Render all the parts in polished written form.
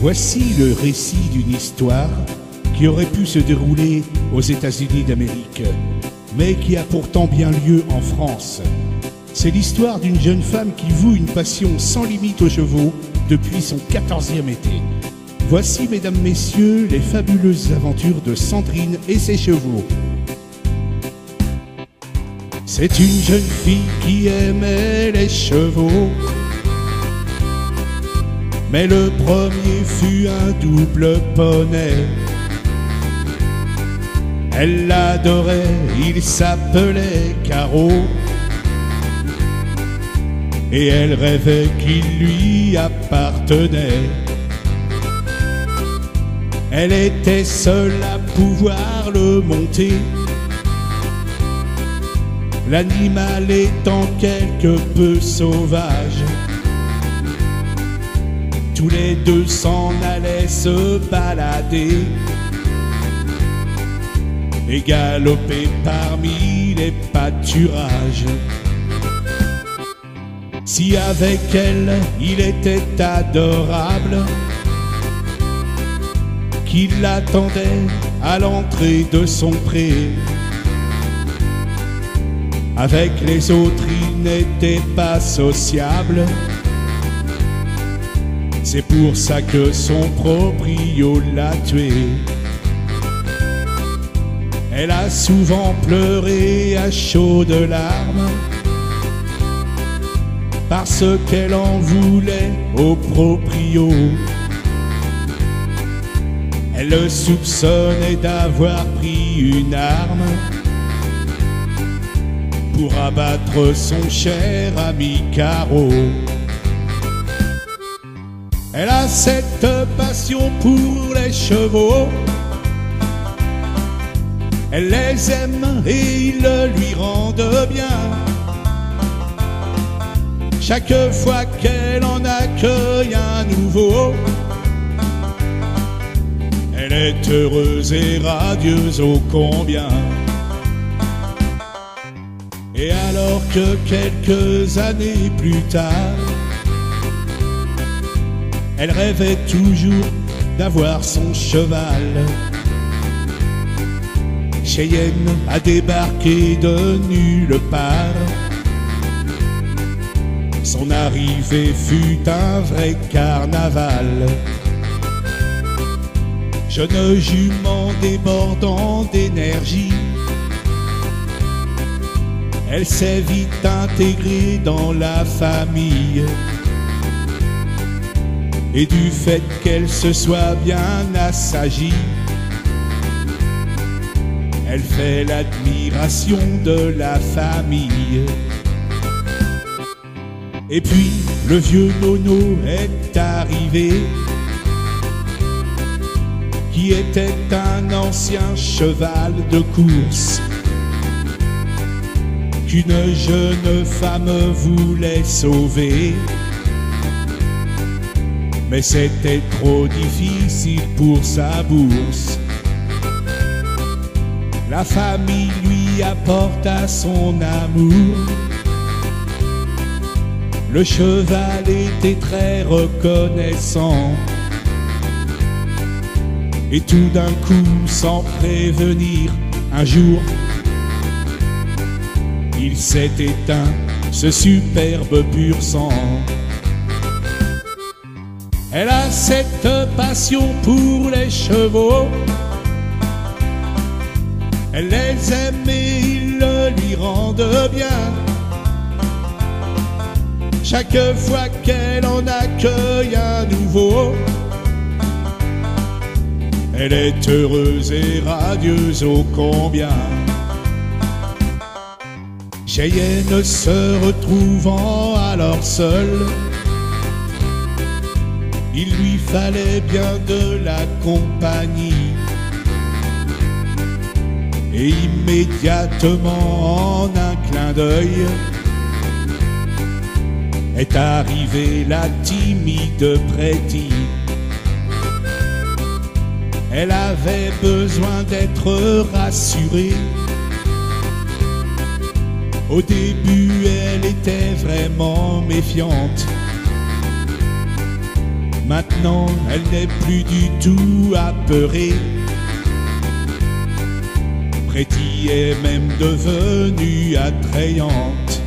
Voici le récit d'une histoire qui aurait pu se dérouler aux États-Unis d'Amérique, mais qui a pourtant bien lieu en France. C'est l'histoire d'une jeune femme qui voue une passion sans limite aux chevaux depuis son 14e été. Voici, mesdames, messieurs, les fabuleuses aventures de Sandrine et ses chevaux. C'est une jeune fille qui aimait les chevaux, mais le premier fut un double poney. Elle l'adorait, il s'appelait Caro, et elle rêvait qu'il lui appartenait. Elle était seule à pouvoir le monter, l'animal étant quelque peu sauvage. Tous les deux s'en allaient se balader et galoper parmi les pâturages. Si avec elle il était adorable, qu'il l'attendait à l'entrée de son pré. Avec les autres il n'était pas sociable, c'est pour ça que son proprio l'a tué. Elle a souvent pleuré à chaudes larmes, parce qu'elle en voulait au proprio. Elle le soupçonnait d'avoir pris une arme pour abattre son cher ami Caro. Elle a cette passion pour les chevaux, elle les aime et ils le lui rendent bien. Chaque fois qu'elle en accueille un nouveau, elle est heureuse et radieuse ô combien. Et alors que quelques années plus tard, elle rêvait toujours d'avoir son cheval, Cheyenne a débarqué de nulle part. Son arrivée fut un vrai carnaval. Jeune jument débordant d'énergie, elle s'est vite intégrée dans la famille. Et du fait qu'elle se soit bien assagie, elle fait l'admiration de la famille. Et puis le vieux Nono est arrivé, qui était un ancien cheval de course, qu'une jeune femme voulait sauver. Mais c'était trop difficile pour sa bourse. La famille lui apporta son amour. Le cheval était très reconnaissant. Et tout d'un coup, sans prévenir, un jour, il s'est éteint, ce superbe pur sang. Elle a cette passion pour les chevaux, elle les aime et ils le lui rendent bien. Chaque fois qu'elle en accueille un nouveau, elle est heureuse et radieuse ô combien. Cheyenne se retrouvant alors seule, il lui fallait bien de la compagnie. Et immédiatement, en un clin d'œil, est arrivée la timide Pretty. Elle avait besoin d'être rassurée. Au début, elle était vraiment méfiante. Maintenant, elle n'est plus du tout apeurée. Pretty est même devenue attrayante.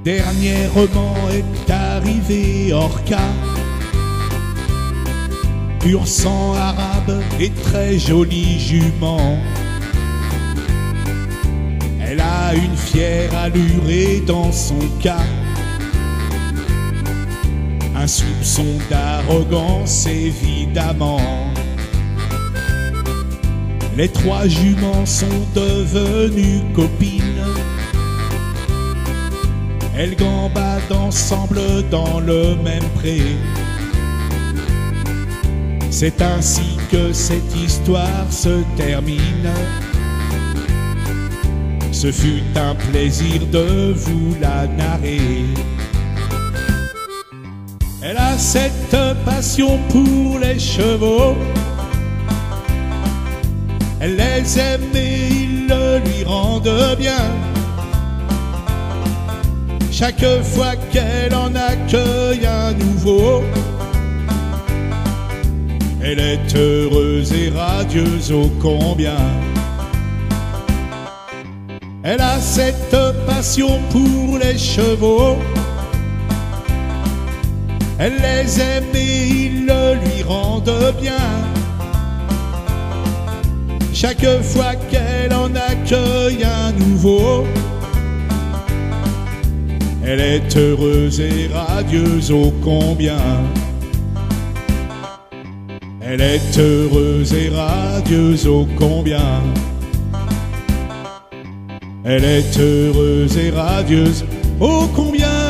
Dernièrement est arrivé Orca, pur sang arabe et très jolie jument. Elle a une fière allure et dans son cas un soupçon d'arrogance évidemment. Les trois juments sont devenues copines. Elles gambadent ensemble dans le même pré. C'est ainsi que cette histoire se termine. Ce fut un plaisir de vous la narrer. Elle a cette passion pour les chevaux. Elle les aime et ils le lui rendent bien. Chaque fois qu'elle en accueille un nouveau, elle est heureuse et radieuse ô combien. Elle a cette passion pour les chevaux. Elle les aime et ils le lui rendent bien. Chaque fois qu'elle en accueille un nouveau, elle est heureuse et radieuse ô combien. Elle est heureuse et radieuse ô combien. Elle est heureuse et radieuse ô combien.